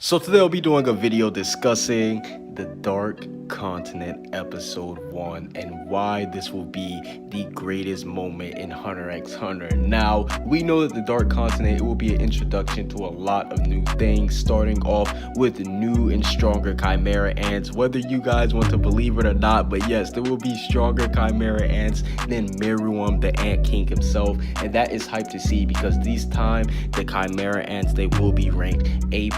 So today I'll be doing a video discussing the Dark Continent episode 1 and why this will be the greatest moment in Hunter x Hunter. Now, we know that the Dark Continent, it will be an introduction to a lot of new things, starting off with new and stronger Chimera ants, whether you guys want to believe it or not. But yes, there will be stronger Chimera ants than Meruem, the Ant King himself, and that is hype to see because this time the Chimera ants, they will be ranked A+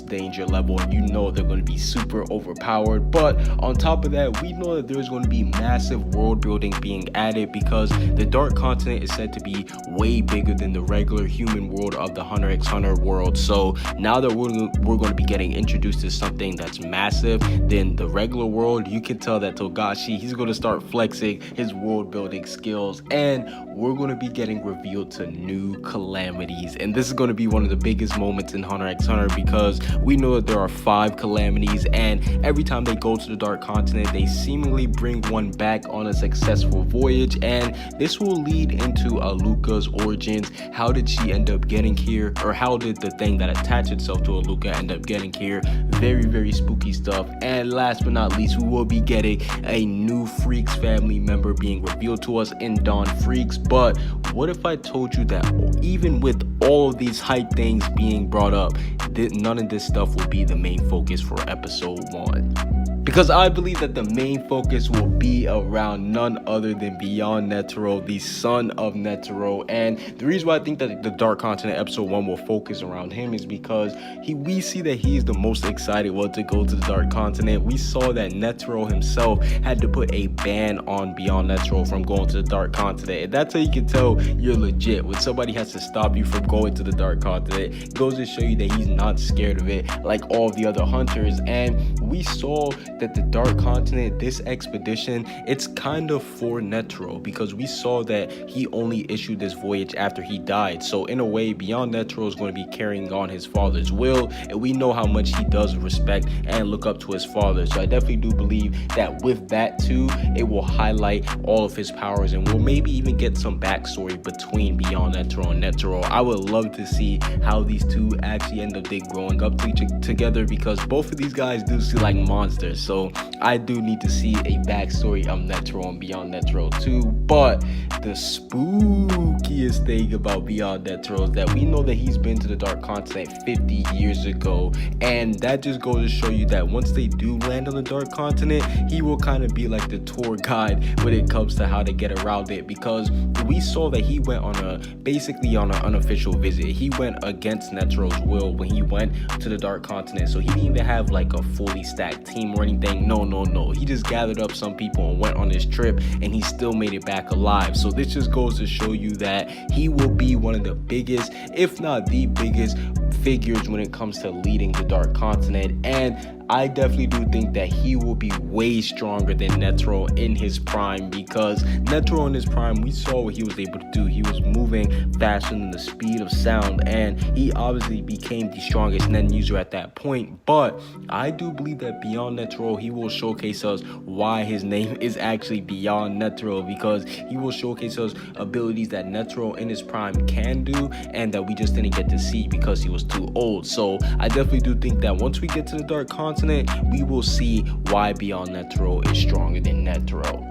danger level, and you know they're going to be super overpowered. But on top of that, we know that there's going to be massive world building being added because the Dark Continent is said to be way bigger than the regular human world of the Hunter x Hunter world. So now that we're going to be getting introduced to something that's massive than the regular world, you can tell that Togashi, he's going to start flexing his world building skills, and we're going to be getting revealed to new calamities. And this is going to be one of the biggest moments in Hunter x Hunter because we know that there are 5 calamities, and every time they go to the Dark Continent, they seemingly bring one back on a successful voyage, and this will lead into Aluka's origins. How did she end up getting here, or how did the thing that attached itself to Aluka end up getting here? Very spooky stuff. And last but not least, we will be getting a new Freaks family member being revealed to us in Dawn Freaks. But what if I told you that even with all of these hype things being brought up, none of this stuff will be the main focus for episode 1? Because I believe that the main focus will be around none other than Beyond Netero, the son of Netero. And the reason why I think that the Dark Continent episode 1 will focus around him is because we see that he's the most excited one to go to the Dark Continent. We saw that Netero himself had to put a ban on Beyond Netero from going to the Dark Continent. And that's how you can tell you're legit. When somebody has to stop you from going to the Dark Continent, it goes to show you that he's not scared of it like all the other hunters. And we saw that the Dark Continent, this expedition, it's kind of for Netero because we saw that he only issued this voyage after he died. So in a way, Beyond Netero is going to be carrying on his father's will, and we know how much he does respect and look up to his father. So I definitely do believe that with that too, it will highlight all of his powers, and we'll maybe even get some backstory between Beyond Netero and Netero. I would love to see how these two actually end up growing up together because both of these guys do seem like monsters. So I do need to see a backstory of Netero and Beyond Netero too. But the spookiest thing about Beyond Netero is that we know that he's been to the Dark Continent 50 years ago, and that just goes to show you that once they do land on the Dark Continent, he will kind of be like the tour guide when it comes to how to get around it, because we saw that he went on basically on an unofficial visit. He went against Netero's will when he went to the Dark Continent, so he didn't even have like a fully stacked team or anything. No, he just gathered up some people and went on this trip, and he still made it back alive. So this just goes to show you that he will be one of the biggest, if not the biggest, figures when it comes to leading the Dark Continent. And I definitely do think that he will be way stronger than Netero in his prime, because Netero in his prime, we saw what he was able to do. He was moving faster than the speed of sound, and he obviously became the strongest Nen user at that point. But I do believe that Beyond Netero, he will showcase us why his name is actually Beyond Netero, because he will showcase us abilities that Netero in his prime can do and that we just didn't get to see because he was too old. So I definitely do think that once we get to the Dark Continent, we will see why Beyond Netero is stronger than Netero.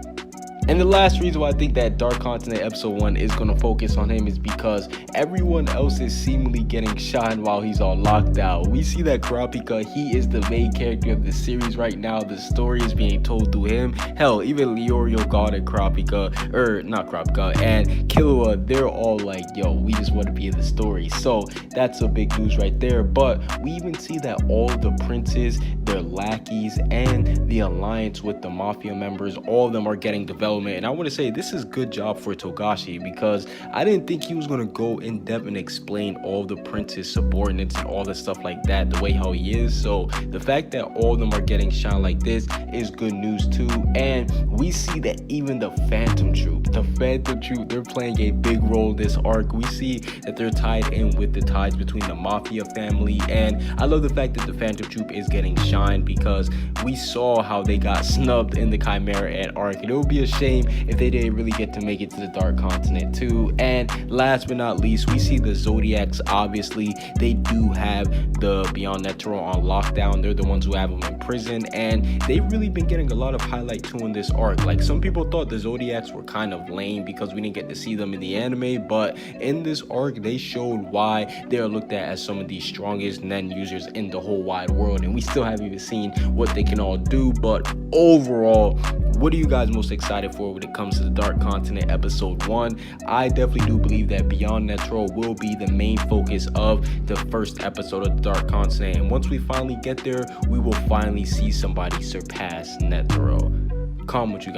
And the last reason why I think that Dark Continent episode 1 is going to focus on him is because everyone else is seemingly getting shot while he's all locked out. We see that Kurapika, he is the main character of the series right now. The story is being told through him. Hell, even Leorio God and Kurapika, or not Kurapika, and Killua, they're all like, yo, we just want to be in the story. So that's a big news right there. But we even see that all the princes, their lackeys, and the alliance with the mafia members, all of them are getting developed. And I want to say this is good job for Togashi, because I didn't think he was going to go in depth and explain all the prince's subordinates and all the stuff like that the way how he is. So the fact that all of them are getting shot like this is good news too. And we see that even the Phantom Troop, the Phantom Troop, they're playing a big role this arc. We see that they're tied in with the ties between the Mafia family, and I love the fact that the Phantom Troop is getting shine, because we saw how they got snubbed in the Chimera Ant arc, and it would be a shame if they didn't really get to make it to the Dark Continent too. And last but not least, we see the Zodiacs. Obviously, they do have the Beyond Netero on lockdown. They're the ones who have them in prison, and they've really been getting a lot of highlight too in this arc. Like, some people thought the Zodiacs were kind of lame because we didn't get to see them in the anime, but in this arc they showed why they are looked at as some of the strongest Nen users in the whole wide world, and we still haven't even seen what they can all do. But overall, what are you guys most excited for when it comes to the Dark Continent episode 1? I definitely do believe that Beyond Netero will be the main focus of the first episode of the Dark Continent, and once we finally get there, we will finally see somebody surpass Netero. Comment what you guys